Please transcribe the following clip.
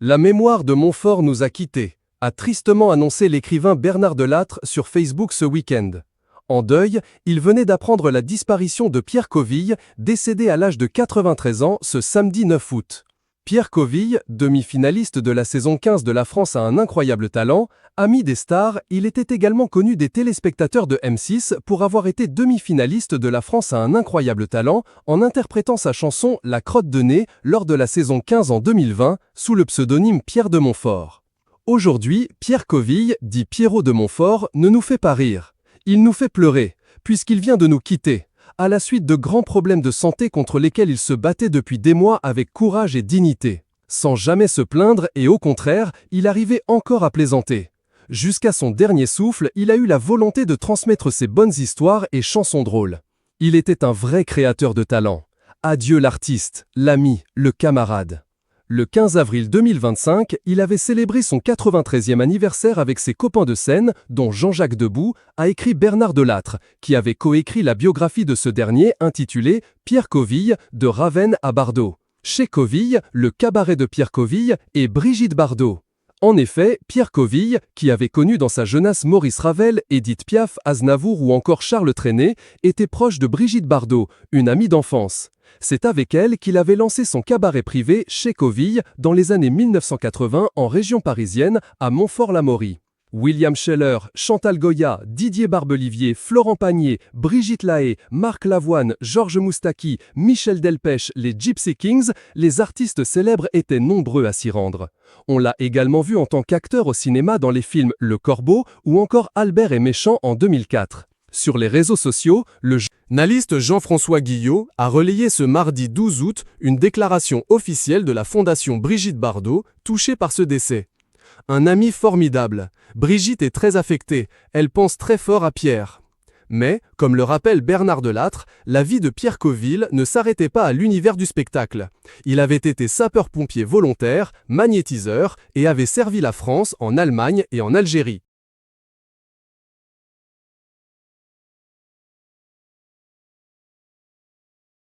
La mémoire de Montfort nous a quittés, a tristement annoncé l'écrivain Bernard Delattre sur Facebook ce week-end. En deuil, il venait d'apprendre la disparition de Pierre Coville, décédé à l'âge de 93 ans ce samedi 9 août. Pierre Coville, demi-finaliste de la saison 15 de La France a un incroyable talent, ami des stars, il était également connu des téléspectateurs de M6 pour avoir été demi-finaliste de La France a un incroyable talent en interprétant sa chanson La crotte de nez lors de la saison 15 en 2020 sous le pseudonyme Pierre de Montfort. Aujourd'hui, Pierre Coville, dit Pierrot de Montfort, ne nous fait pas rire. Il nous fait pleurer, puisqu'il vient de nous quitter, à la suite de grands problèmes de santé contre lesquels il se battait depuis des mois avec courage et dignité. Sans jamais se plaindre et au contraire, il arrivait encore à plaisanter. Jusqu'à son dernier souffle, il a eu la volonté de transmettre ses bonnes histoires et chansons drôles. Il était un vrai créateur de talent. Adieu l'artiste, l'ami, le camarade. Le 15 avril 2025, il avait célébré son 93e anniversaire avec ses copains de scène, dont Jean-Jacques Debout, a écrit Bernard Delattre, qui avait coécrit la biographie de ce dernier intitulée « Pierre Coville, de Ravenne à Bardot ». Chez Coville, le cabaret de Pierre Coville et Brigitte Bardot. En effet, Pierre Coville, qui avait connu dans sa jeunesse Maurice Ravel, Édith Piaf, Aznavour ou encore Charles Trenet, était proche de Brigitte Bardot, une amie d'enfance. C'est avec elle qu'il avait lancé son cabaret privé chez Coville dans les années 1980 en région parisienne à Montfort-l'Amaury. William Scheller, Chantal Goya, Didier Barbelivier, Florent Pagny, Brigitte Lahaie, Marc Lavoine, Georges Moustaki, Michel Delpech, les Gypsy Kings, les artistes célèbres étaient nombreux à s'y rendre. On l'a également vu en tant qu'acteur au cinéma dans les films Le Corbeau ou encore Albert est méchant en 2004. Sur les réseaux sociaux, le journaliste Jean-François Guillot a relayé ce mardi 12 août une déclaration officielle de la Fondation Brigitte Bardot, touchée par ce décès. Un ami formidable. Brigitte est très affectée, elle pense très fort à Pierre. Mais, comme le rappelle Bernard Delattre, la vie de Pierre Coville ne s'arrêtait pas à l'univers du spectacle. Il avait été sapeur-pompier volontaire, magnétiseur et avait servi la France en Allemagne et en Algérie.